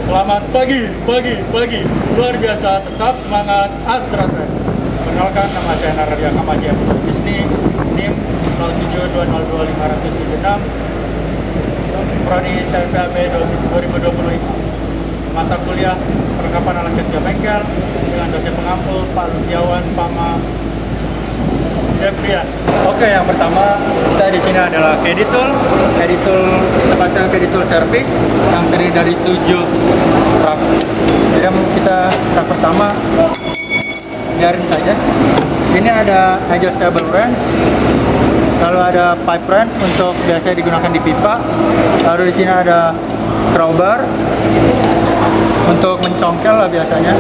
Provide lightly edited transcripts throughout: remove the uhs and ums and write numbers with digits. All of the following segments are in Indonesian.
Selamat pagi, luar biasa, tetap semangat Astra Trek. Perkenalkan, nama saya Naradia Kamaji Bisnis, NIM 07202576, Prodi TPAB 2020. Mata kuliah perlengkapan alat kerja bengkel dengan dosen pengampu Pak Ludiawan Pama Deprian. Oke, yang pertama kita di sini adalah Caddy Tool, tempatnya Caddy Tool Service yang terdiri dari 7 rak. Jadi kita rak pertama biarin saja. Ini ada adjustable wrench, lalu ada pipe wrench untuk biasanya digunakan di pipa. Lalu di sini ada crowbar untuk mencongkel lah biasanya.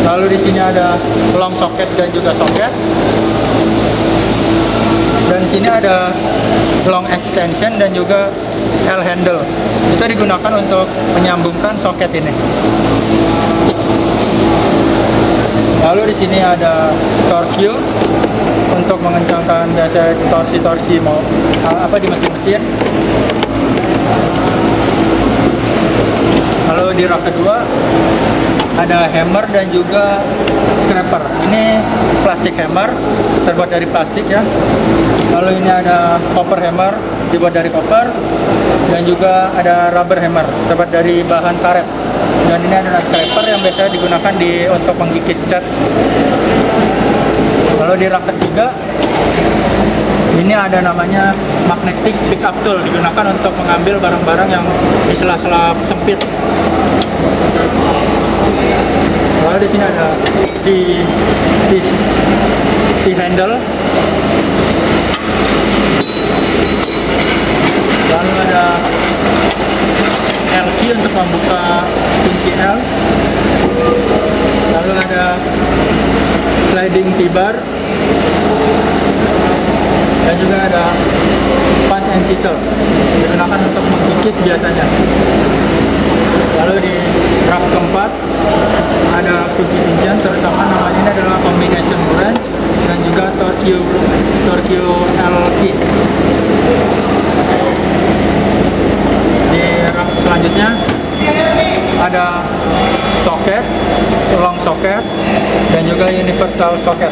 Lalu di sini ada long socket dan juga socket. Dan di sini ada long extension dan juga L handle. Itu digunakan untuk menyambungkan soket ini. Lalu di sini ada torque untuk mengencangkan biasa torsi-torsi mau di mesin-mesin. Lalu di rak kedua ada hammer dan juga scraper. Ini plastik hammer, terbuat dari plastik ya. Lalu ini ada copper hammer, dibuat dari copper, dan juga ada rubber hammer, terbuat dari bahan karet. Dan ini adalah scraper yang biasanya digunakan untuk menggigis cat. Lalu di rak ketiga ini ada namanya magnetic pickup tool, digunakan untuk mengambil barang-barang yang di sela-sela sempit. Lalu di sini ada T handle. Lalu ada L key untuk membuka kunci L. Lalu ada sliding T-bar. Dan juga ada punch and chisel, digunakan untuk menggigis biasanya. Lalu di rak keempat ada kunci-kuncian, terutama namanya ini adalah combination wrench dan juga torque L key. Di rak selanjutnya ada socket, long socket, dan juga universal socket.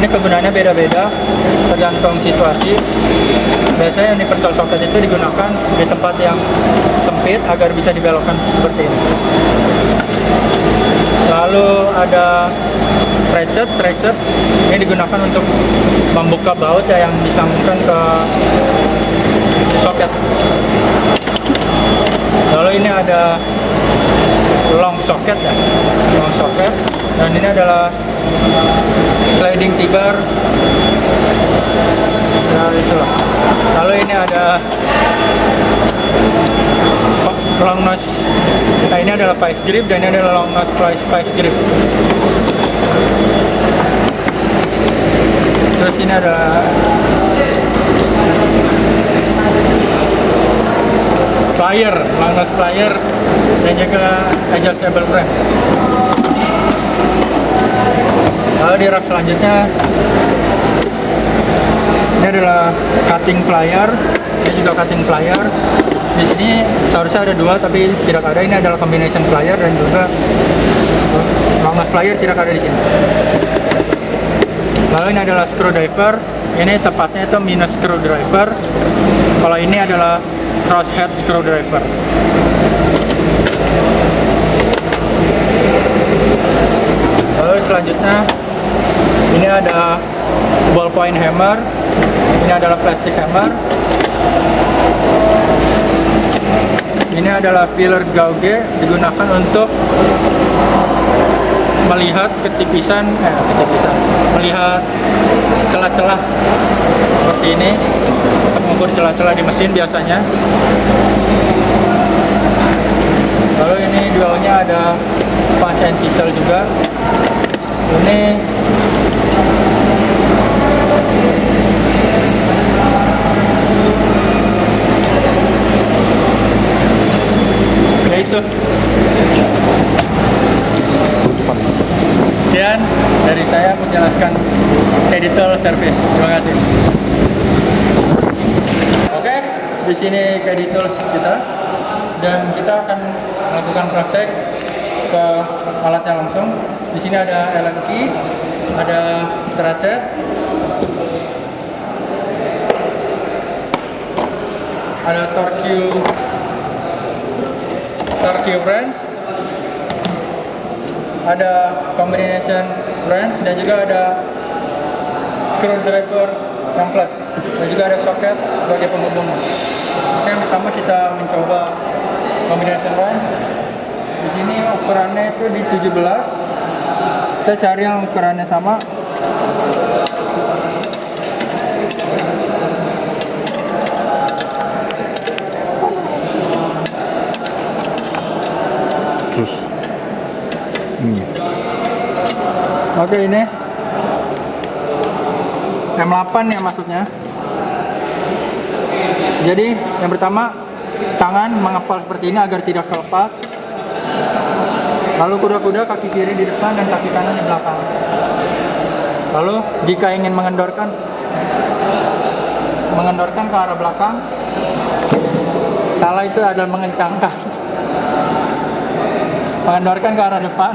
Ini kegunaannya beda-beda tergantung situasi. Biasanya universal socket itu digunakan di tempat yang sempit agar bisa dibelokkan seperti ini. Lalu ada ratchet ini digunakan untuk membuka baut ya, yang disambungkan ke soket. Lalu ini ada long socket ya, dan ini adalah sliding T-bar. Nah, itulah. Lalu ini ada long nose. Nah, ini adalah vice grip dan ini adalah long nose vice grip. Terus ini ada plier, long nose plier, dan juga adjustable wrench. Lalu di rak selanjutnya ini adalah cutting plier, ini juga cutting plier. Di sini seharusnya ada 2 tapi tidak ada. Ini adalah combination plier dan juga long nose plier tidak ada di sini. Lalu ini adalah screwdriver. Ini tepatnya itu minus screwdriver. Kalau ini adalah crosshead screwdriver. Lalu selanjutnya ini ada ballpoint hammer. Ini adalah plastic hammer. Ini adalah filler gauge, digunakan untuk melihat melihat celah-celah seperti ini, untuk mengukur celah-celah di mesin biasanya. Lalu ini di bawahnya ada punch and chisel juga. Ini ya itu. Sekian dari saya menjelaskan Caddy Tool Service. Terima kasih. Oke, di sini Caddy Tools kita. dan kita akan melakukan praktek ke alatnya langsung. Di sini ada Allen key, ada ratchet, ada torque wrench, ada combination wrench, dan juga ada screwdriver yang plus, dan juga ada socket sebagai penghubungnya. Oke, yang pertama kita mencoba combination wrench. Di sini ukurannya itu di 17. Kita cari yang ukurannya sama. Terus. Oke, ini M8 ya maksudnya. Jadi yang pertama, tangan mengepal seperti ini agar tidak kelepas. Lalu kuda-kuda kaki kiri di depan dan kaki kanan di belakang. Lalu jika ingin mengendorkan ke arah belakang, salah, itu adalah mengencangkan. Mengendorkan ke arah depan.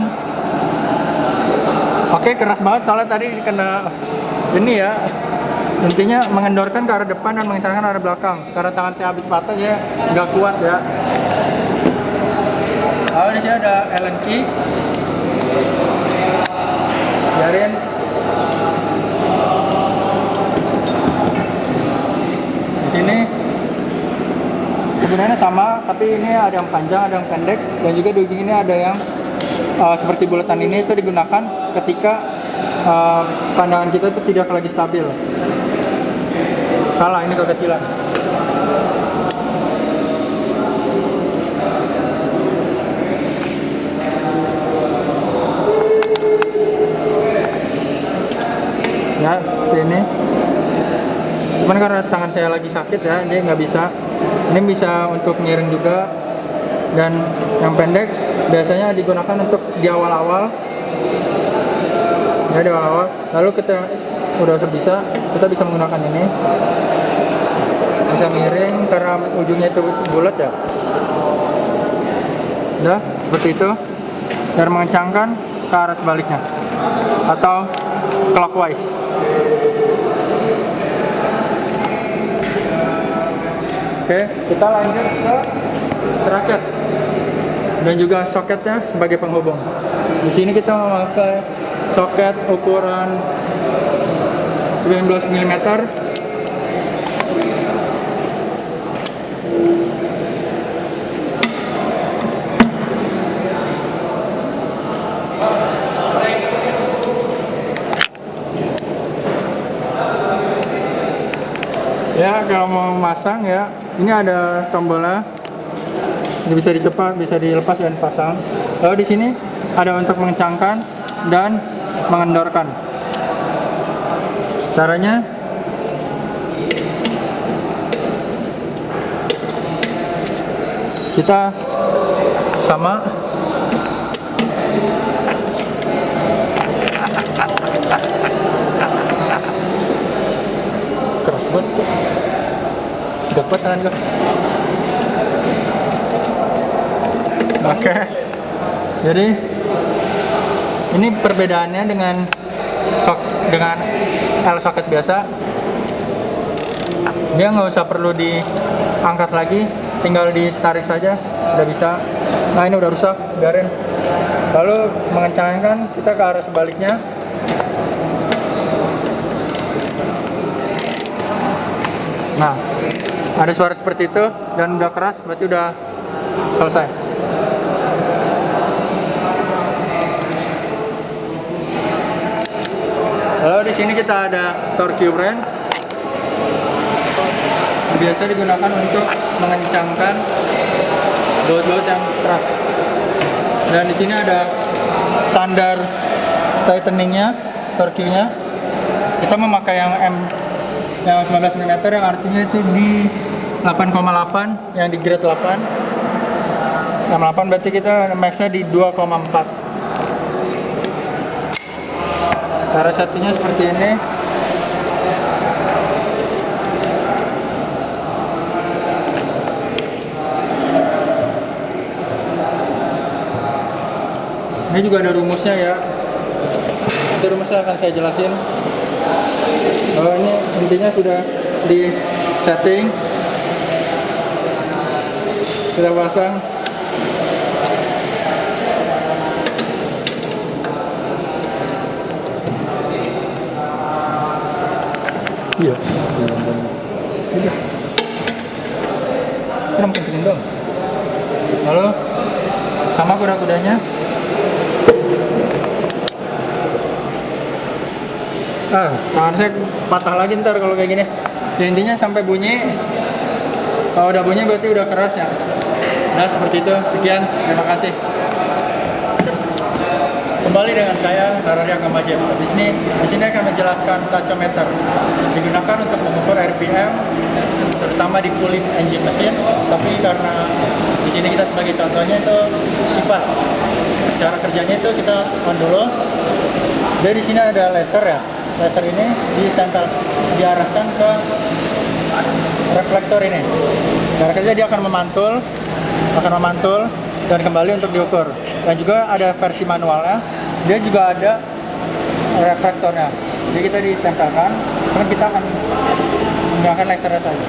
Oke, keras banget soalnya tadi kena ini ya. Intinya mengendorkan ke arah depan dan mengencangkan ke arah belakang. Karena tangan saya habis patah, ya nggak kuat ya. Lalu di sini ada Allen key. Biarin. Di sini sebenarnya sama, tapi ini ada yang panjang, ada yang pendek, dan juga di ujung ini ada yang seperti bulatan ini. Itu digunakan ketika pandangan kita itu tidak lagi stabil. Salah, ini kekecilan. Ya, seperti ini. Cuman karena tangan saya lagi sakit ya, dia nggak bisa. Ini bisa untuk miring juga. Dan yang pendek biasanya digunakan untuk di awal-awal. Ya, di awal-awal. Lalu kita udah bisa, kita bisa menggunakan ini. Bisa miring karena ujungnya itu bulat ya. Udah, seperti itu. Dan mengencangkan ke arah sebaliknya. Atau clockwise. Oke, kita lanjut ke ratchet dan juga soketnya sebagai penghubung. Di sini kita memakai soket ukuran 19 mm. Ya, kalau mau masang ya, ini ada tombolnya. Ini bisa dicepat, bisa dilepas dan pasang. Lalu di sini ada untuk mengencangkan dan mengendorkan. Caranya kita sama keras banget tuh. Dapat tangan gue. Oke. Jadi ini perbedaannya dengan L socket biasa. Dia nggak usah perlu diangkat lagi, tinggal ditarik saja, udah bisa. Nah, ini udah rusak, biarin. Lalu mengencangkan kita ke arah sebaliknya. Nah, ada suara seperti itu dan udah keras, berarti udah selesai. Lalu di sini kita ada torque wrench. Biasa digunakan untuk mengencangkan baut-baut yang keras. Dan di sini ada standar tighteningnya, torque-nya. Kita memakai yang 19 mm, yang artinya itu di 8,8, yang di grade 8. 8 berarti kita max-nya di 2,4. Cara settingnya seperti ini. Ini juga ada rumusnya ya. Itu rumusnya akan saya jelasin. Kalau ini intinya sudah di setting, kita pasang. Iya. Udah. Kita makin kencengin dong. Lalu sama kuda-kudanya. Tangan saya patah lagi ntar kalau kayak gini. Ya, intinya sampai bunyi. Kalau udah bunyi berarti udah keras ya. Nah seperti itu. Sekian. Terima kasih. Kembali dengan saya Rararia Gamajem. Di sini akan menjelaskan tachometer. Digunakan untuk mengukur RPM, terutama di cooling engine mesin. Tapi karena di sini kita sebagai contohnya itu kipas. Cara kerjanya itu kita on dulu. Jadi di sini ada laser ya. Laser ini ditempel, diarahkan ke reflektor ini. Cara kerja dia akan memantul dan kembali untuk diukur. Dan juga ada versi manualnya. Dia juga ada reflektornya. Jadi kita ditempelkan, kemudian kita akan menggunakan lasernya saja.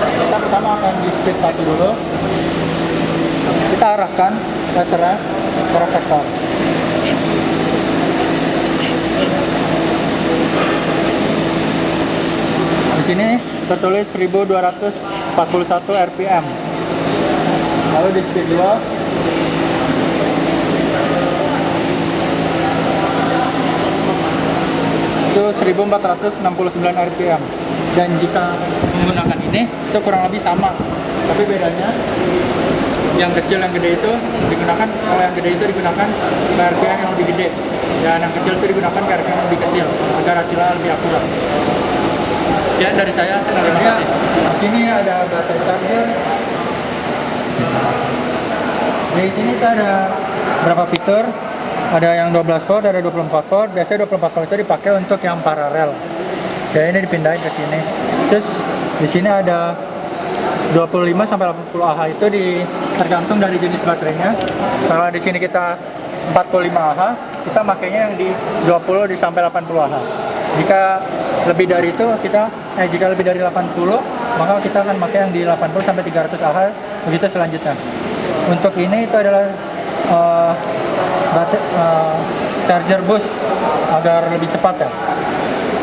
Kita pertama akan di speed 1 dulu. Kita arahkan lasernya ke reflektor. Di sini tertulis 1241 rpm. Lalu di speed 2 itu 1469 rpm. Dan jika menggunakan ini itu kurang lebih sama, tapi bedanya yang kecil yang gede itu digunakan, kalau yang gede itu digunakan ke RPM yang lebih gede, dan yang kecil itu digunakan ke RPM yang lebih kecil agar hasilnya lebih akurat. Sekian dari saya, terima kasih. Di sini ada baterai charger. Di sini kita ada berapa fitur? Ada yang 12 volt, ada 24 volt. Biasanya 24 volt itu dipakai untuk yang paralel. Ya ini dipindahin ke sini. Terus di sini ada 25 sampai 80 Ah itu tergantung dari jenis baterainya. Kalau di sini kita 45 Ah, kita makainya yang di 20 sampai 80 Ah. Jika lebih dari itu jika lebih dari 80, maka kita akan pakai yang di 80 sampai 300 Ah, begitu selanjutnya. Untuk ini itu adalah charger bus agar lebih cepat ya.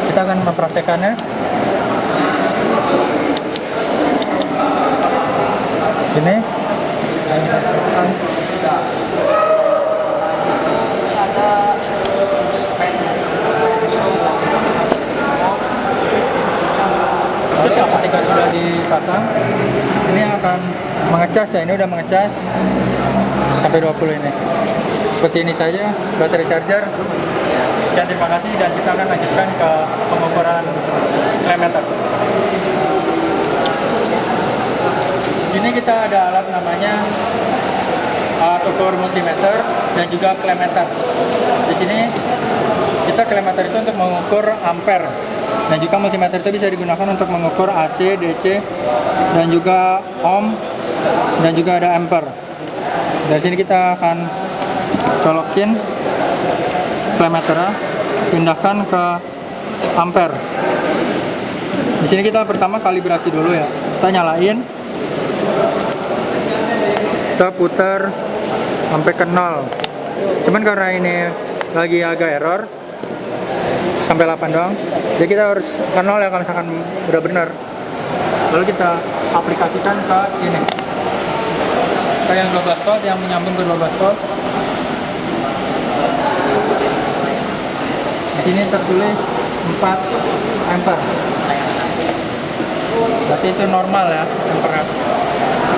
Kita akan mempraktekannya. Ini terus ketika sudah dipasang, ini akan mengecas ya. Ini udah mengecas sampai 20 ini. Seperti ini saja baterai charger. Sekian, terima kasih, dan kita akan lanjutkan ke pengukuran klemeter. Ini kita ada alat namanya alat ukur multimeter dan juga klemeter. Di sini kita klemeter itu untuk mengukur ampere, dan juga multimeter itu bisa digunakan untuk mengukur AC, DC, dan juga ohm, dan juga ada ampere. Dari sini kita akan colokin klemeternya, pindahkan ke ampere. Di sini kita pertama kalibrasi dulu ya. Kita nyalain, kita putar sampai ke 0. Cuman karena ini lagi agak error sampai 8 doang, jadi kita harus ke 0 ya kalau misalkan udah benar. Lalu kita aplikasikan ke sini, ke yang 12 volt, yang menyambung ke 12 volt. Di sini tertulis 4 ampere. Berarti itu normal ya ampere.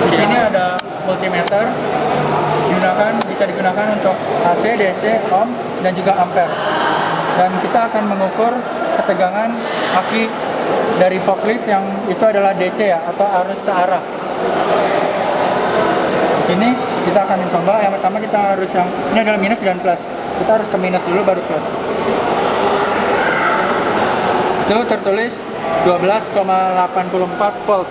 Di sini ada multimeter, bisa digunakan untuk AC, DC, ohm, dan juga ampere. Dan kita akan mengukur ketegangan aki dari forklift yang itu adalah DC ya, atau arus searah. Di sini kita akan mencoba. Yang pertama kita harus ini adalah minus dan plus. Kita harus ke minus dulu baru plus. Itu tertulis 12,84 volt.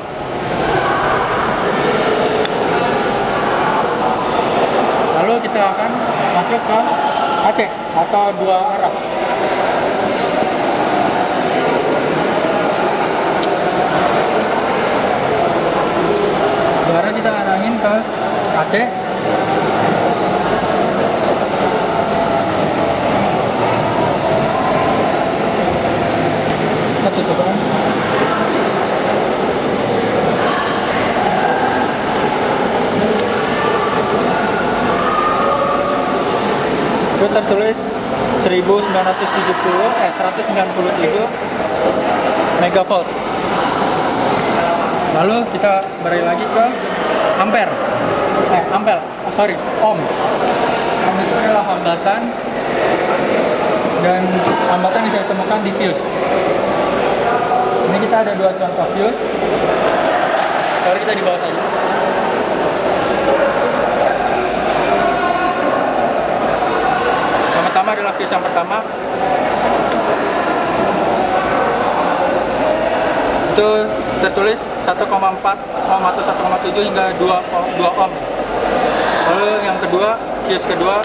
Lalu kita akan masuk ke AC atau dua arah. Sekarang kita arahin ke AC. Kita tutupkan. Itu tertulis 197 megavolt. Lalu kita balik lagi ke ampere. Ohm. Ohm itu adalah hambatan, dan hambatan bisa ditemukan di fuse. Ini kita ada dua contoh fuse. Kita di bawah saja. Yang pertama adalah fuse yang pertama. Itu tertulis 1,4 ohm atau 1,7 hingga 2 ohm. Lalu yang kedua, fuse kedua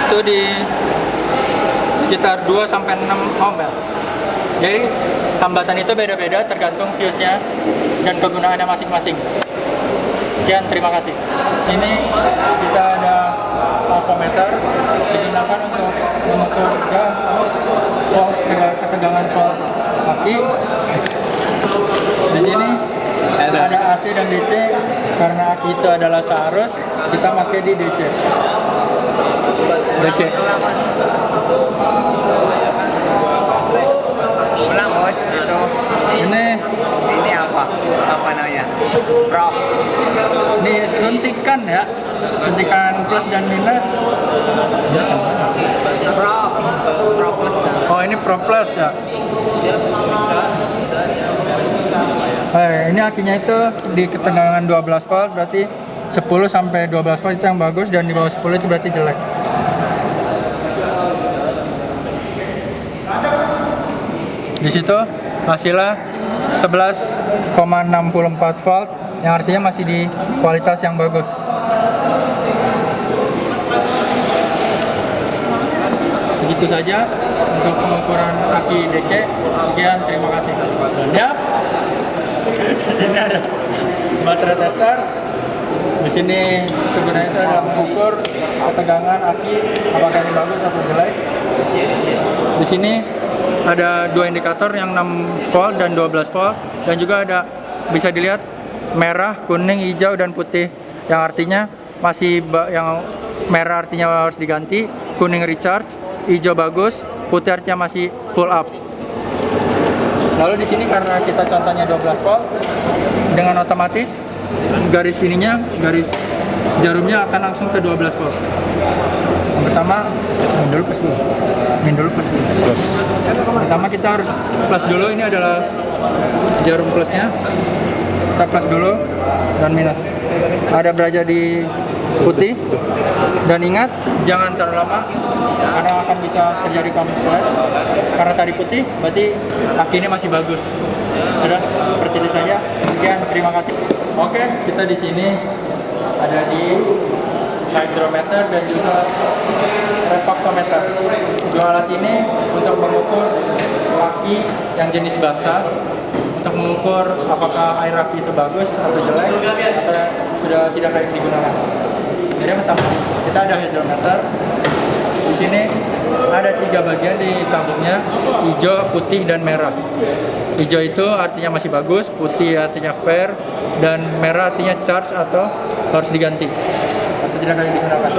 itu di sekitar 2 sampai 6 ohm ya. Jadi hambatan itu beda-beda tergantung fuse-nya dan kegunaannya masing-masing. Sekian, terima kasih. Ini kita ada voltmeter, digunakan untuk mengukur volt, ketegangan volt aki. Di sini ada AC dan DC. Karena aki itu adalah searus, kita pakai di DC. Ulang bos, itu ini apa namanya? Prop. Ini suntikan ya, suntikan plus dan minus. Ya sama. Prop plus. Oh, ini Pro Plus ya. Ini akinya itu di ketegangan 12 volt, berarti 10 sampai 12 volt itu yang bagus, dan di bawah 10 itu berarti jelek. Di situ hasilnya 11,64 volt, yang artinya masih di kualitas yang bagus. Segitu saja untuk pengukuran aki DC. Sekian, terima kasih. Ya, ini ada baterai tester. Di sini kegunaannya itu adalah mengukur ketegangan aki, apakah ini bagus atau jelek. Di sini ada dua indikator, yang 6 volt dan 12 volt, dan juga ada, bisa dilihat, merah, kuning, hijau, dan putih, yang artinya yang merah artinya harus diganti, kuning recharge, hijau bagus, putih artinya masih full up. Lalu di sini karena kita contohnya 12 volt, dengan otomatis garis jarumnya akan langsung ke 12 volt. Yang pertama, min dulu plus dulu. Pertama kita harus plus dulu, ini adalah jarum plusnya. Kita plus dulu dan minus. Ada berada di putih, dan ingat jangan terlalu lama karena akan bisa terjadi konslet. Karena tadi putih berarti aki ini masih bagus. Sudah, seperti itu saja. Sekian, terima kasih. Oke, kita di sini ada di hydrometer dan juga refraktometer. Dua alat ini untuk mengukur aki yang jenis basah, untuk mengukur apakah air aki itu bagus atau jelek atau sudah tidak layak digunakan. Jadi yang pertama, kita ada hydrometer. Di sini ada 3 bagian di tabungnya, hijau, putih, dan merah. Hijau itu artinya masih bagus, putih artinya fair, dan merah artinya charge atau harus diganti atau tidak layak digunakan.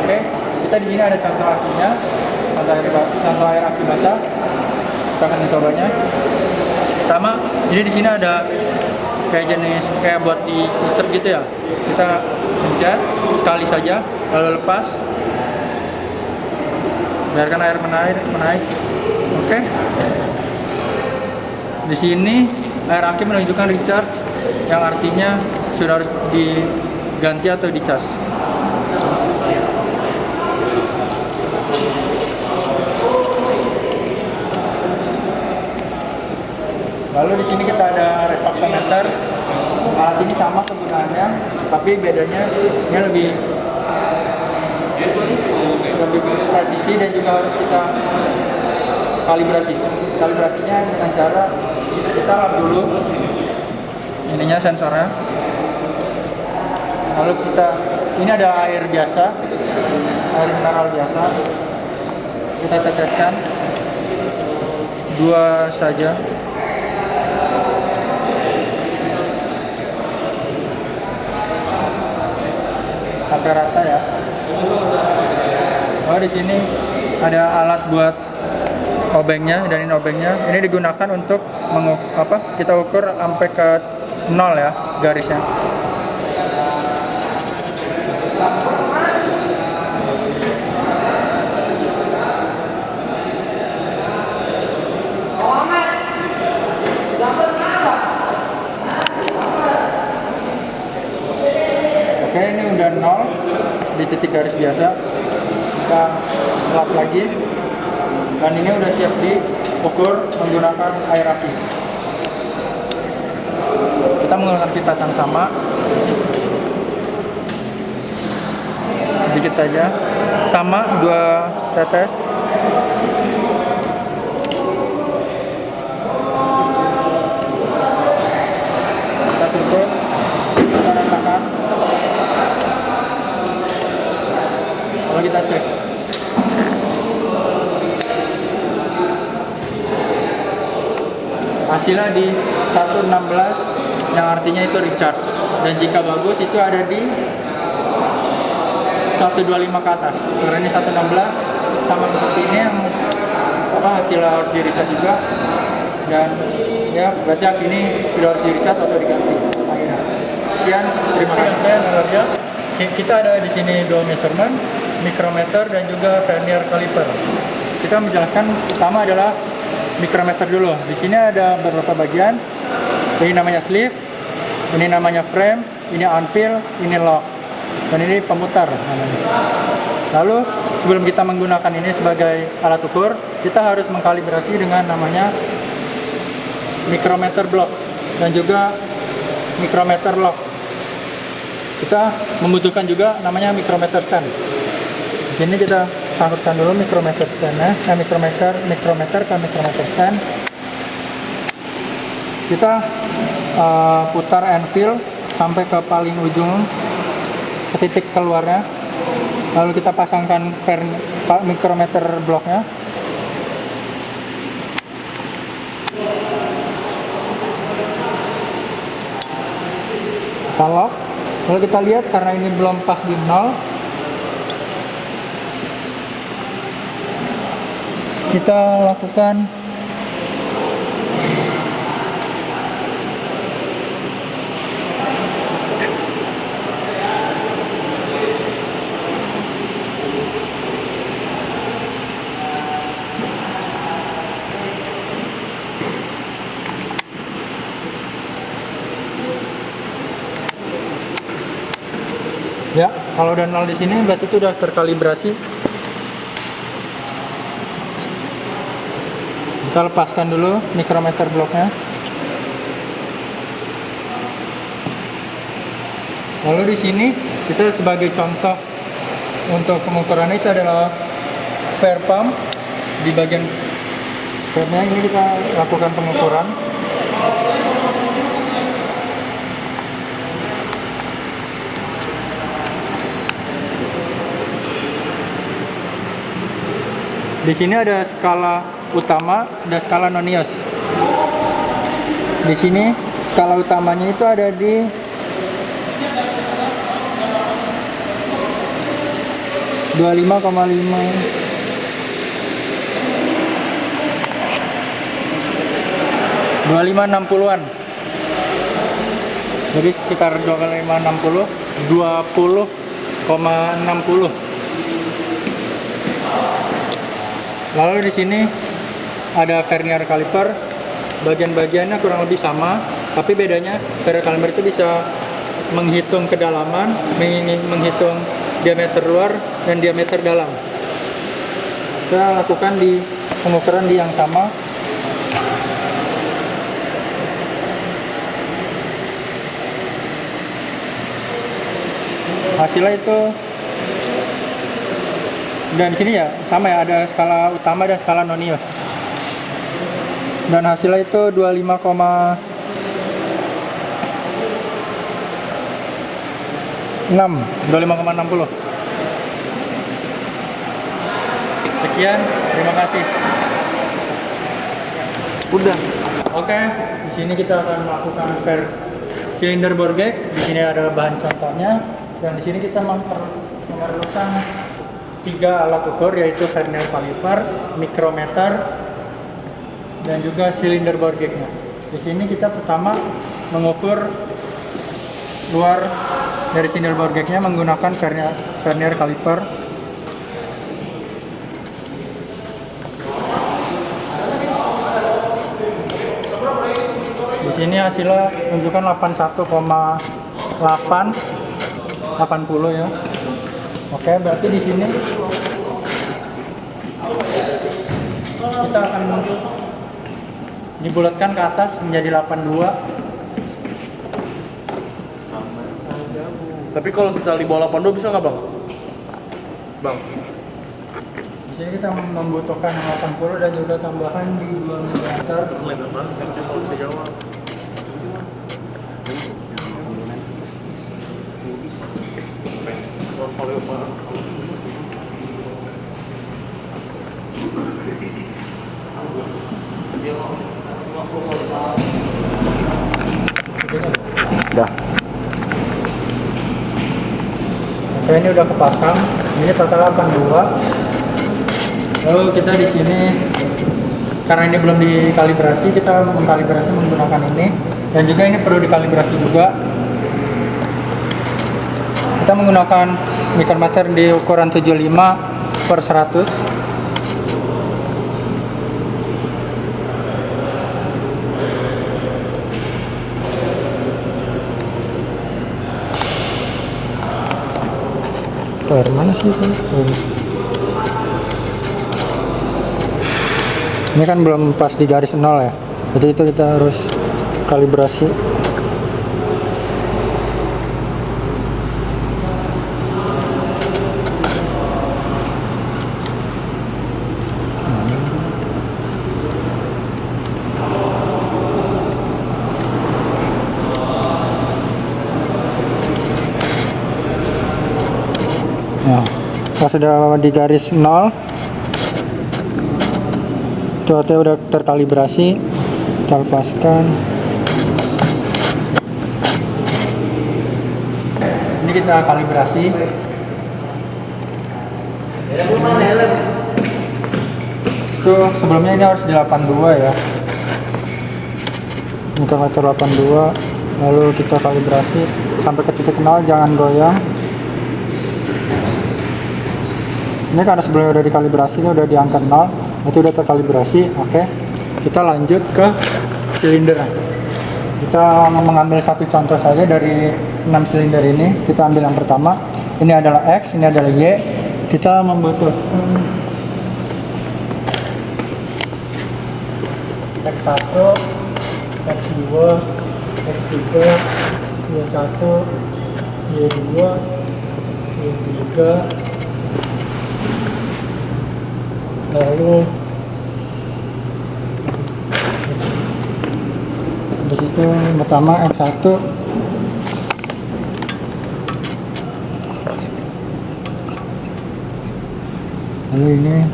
Oke, kita di sini ada contoh akinya, contoh air aki basah. Kita akan mencobanya. Pertama, jadi di sini ada kayak buat diisep gitu ya. Kita pencet sekali saja, lalu lepas. Biarkan air menaik. Oke. Di sini air aki menunjukkan recharge, yang artinya sudah harus diganti atau dicas. Lalu di sini kita ada refraktometer. Alat ini sama kegunaannya, tapi bedanya ini lebih presisi dan juga harus kita kalibrasi. Kalibrasinya dengan cara kita lap dulu ininya sensornya. Lalu ini ada air biasa, air mineral biasa. Kita teteskan 2 saja. Sampai rata ya. Oh, di sini ada alat buat obengnya, dan ini obengnya. Ini digunakan untuk kita ukur sampai ke 0 ya garisnya. Oke, ini udah 0 di titik garis biasa. Kita lap lagi, dan ini udah siap diukur menggunakan air aki. Kita menggunakan pipet yang sama, sedikit saja, sama 2 tetes. Kita tutup, kita ratakan, lalu kita cek. Hasilnya di 116, yang artinya itu recharge, dan jika bagus itu ada di 125 ke atas. Karena ini 116 sama seperti ini, yang hasilnya harus di recharge juga, dan ya berarti aki ini sudah harus di recharge atau diganti akhirnya. Sekian, terima kasih. Saya Nalarja. Kita ada di sini 2 measurement, micrometer dan juga vernier caliper. Kita menjelaskan pertama adalah micrometer dulu. Di sini ada beberapa bagian. Ini namanya sleeve, ini namanya frame, ini anvil, ini lock, dan ini pemutar. Lalu sebelum kita menggunakan ini sebagai alat ukur, kita harus mengkalibrasi dengan namanya micrometer block dan juga micrometer lock. Kita membutuhkan juga namanya micrometer stand. Di sini kita sangkutkan dulu micrometer stand-nya, micrometer ke micrometer stand. Kita putar anvil sampai ke paling ujung, ke titik keluarnya. Lalu kita pasangkan micrometer blocknya. Kita lock. Lalu kita lihat karena ini belum pas di 0, kita lakukan ya, kalau udah 0 di sini berarti itu udah terkalibrasi. Kita lepaskan dulu micrometer blocknya. Lalu di sini kita sebagai contoh untuk pengukuran itu adalah fair pump. Di bagian fairnya ini kita lakukan pengukuran. Di sini ada skala utama dan skala nonius. Di sini skala utamanya itu ada di 25,60-an. Jadi sekitar 25,60, 20,60. Lalu di sini ada vernier caliper, bagian-bagiannya kurang lebih sama, tapi bedanya vernier caliper itu bisa menghitung kedalaman, menghitung diameter luar dan diameter dalam. Kita lakukan di pengukuran di yang sama. hasilnya itu, dan di sini ya sama ya, ada skala utama dan skala nonius. Dan hasilnya itu 25,60. Sekian, terima kasih. Udah. Oke, di sini kita akan melakukan silinder bore gauge. Di sini adalah bahan contohnya, dan di sini kita memerlukan 3 alat ukur, yaitu vernier caliper, micrometer, dan juga silinder bore gauge-nya. Di sini kita pertama mengukur luar dari silinder bore gauge-nya menggunakan vernier caliper. Di sini hasilnya menunjukkan 81,80 ya. Oke, berarti di sini kita akan dibulatkan ke atas menjadi 82. Tapi kalau misalnya di bawah 82 bisa nggak bang? Bang. Di sini kita membutuhkan 80 dan juga tambahan di 2 mm. Lebar banget kan dia kalau bisa jawab. Udah. Oke, ini udah kepasang. Ini total 82. Lalu kita di sini, karena ini belum dikalibrasi, kita mengkalibrasi menggunakan ini, dan juga ini perlu dikalibrasi juga. Kita menggunakan micrometer di ukuran 75/100. Dari mana sih itu? Ini kan belum pas di garis 0 ya, jadi itu kita harus kalibrasi. Nah, pas sudah di garis 0, cuacanya udah terkalibrasi, kita lepaskan. Ini kita kalibrasi. Itu sebelumnya ini harus di 82 ya. Micrometer 82, lalu kita kalibrasi sampai ke titik 0, jangan goyang. Ini karena sebelumnya udah dikalibrasi, ini udah di angka 0, itu udah terkalibrasi. Oke, kita lanjut ke silinder. Kita mengambil satu contoh saja dari 6 silinder ini. Kita ambil yang pertama, ini adalah X, ini adalah Y. Kita membutuhkan X1, X2, X3, Y1, Y2, Y3, lalu di situ pertama X1, lalu ini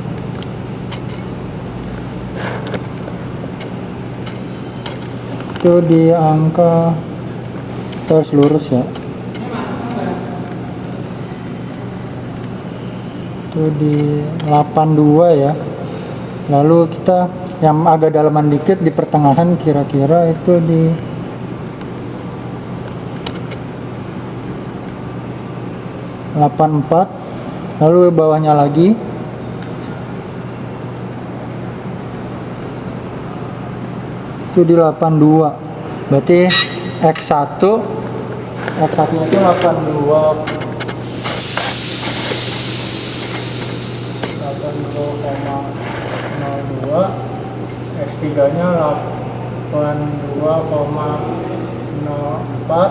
itu di angka, terus lurus ya, itu di 82 ya. Lalu kita yang agak dalaman dikit di pertengahan, kira-kira itu di 84. Lalu bawahnya lagi itu di 82. Berarti X1 itu 82,02, X3 nya 82,04,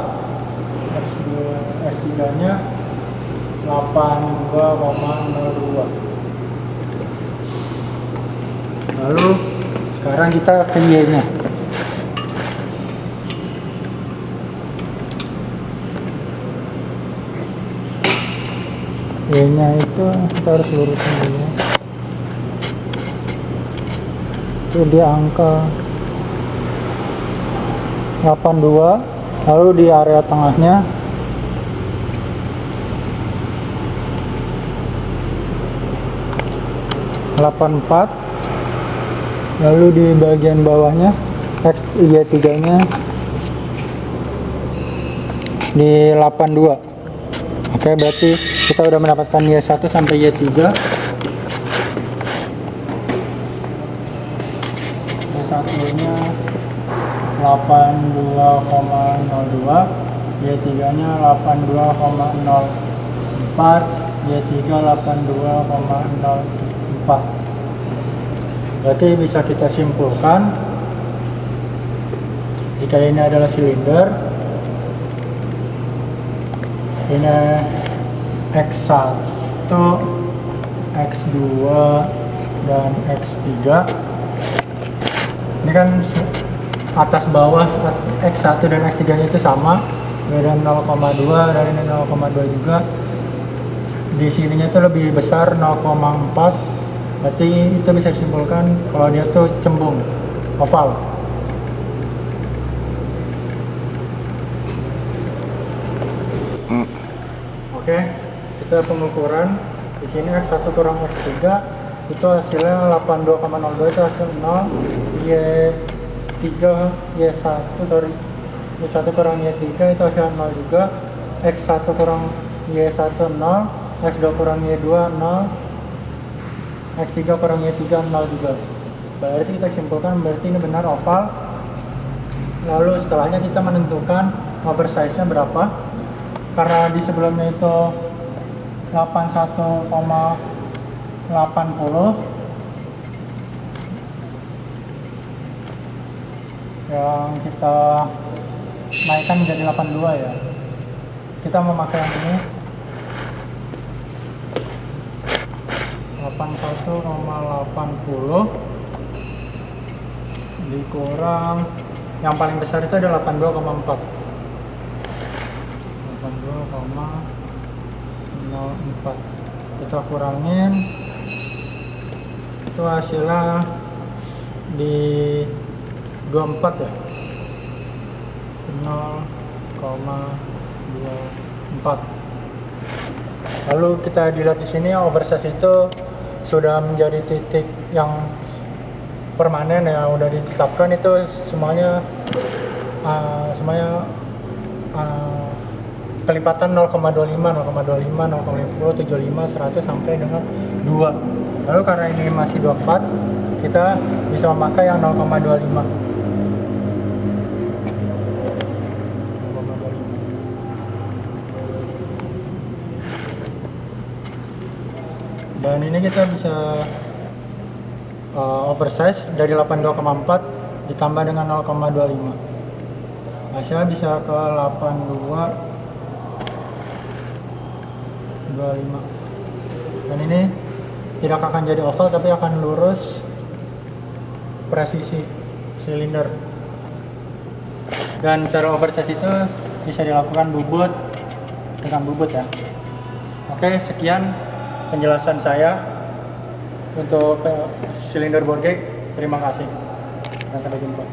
X3 nya 82,02. Lalu sekarang kita ke Y-nya. Y-nya itu kita harus lurusin dulu. Itu di angka 82, lalu di area tengahnya (84), lalu di bagian bawahnya X Y3 nya di 82. Oke, berarti kita udah mendapatkan Y1 sampai Y3. Y1 nya 82,02, Y3 nya 82,04, Y3 82,04. Berarti bisa kita simpulkan jika ini adalah silinder, ini X1, X2, dan X3. Ini kan atas bawah X1 dan X3 nya itu sama, beda 0,2, dan ini 0,2 juga. Di sininya itu lebih besar 0,4, berarti itu bisa disimpulkan kalau dia tuh cembung, oval. Oke, kita pengukuran di sini X1 kurang X3 itu hasilnya 82,02, itu hasil 0. Y1 kurang Y3 itu hasil 0 juga. X1 kurang Y1 0, X2 kurang Y2 0, X3 kurang Y3 0 juga. Berarti kita simpulkan berarti ini benar oval. Lalu setelahnya kita menentukan oversize nya berapa, karena di sebelumnya itu 81,80 yang kita naikkan menjadi 82 ya. Kita memakai yang ini 81,80 dikurang yang paling besar itu ada 82,4. 82,04 kita kurangin, itu hasilnya di 24 ya, 0,24. Lalu kita dilihat di sini oversize itu sudah menjadi titik yang permanen yang udah ditetapkan, itu semuanya kelipatan 0,25, 0,25, 0,50, 75, 100 sampai dengan 2. Lalu karena ini masih 24, kita bisa memakai yang 0,25. Dan ini kita bisa oversize dari 82,4 ditambah dengan 0,25. Hasilnya bisa ke 82,25. Dan ini tidak akan jadi oval tapi akan lurus presisi silinder. Dan cara oversize itu bisa dilakukan dengan bubut ya. Oke, sekian penjelasan saya untuk silinder bore gauge. Terima kasih dan sampai jumpa.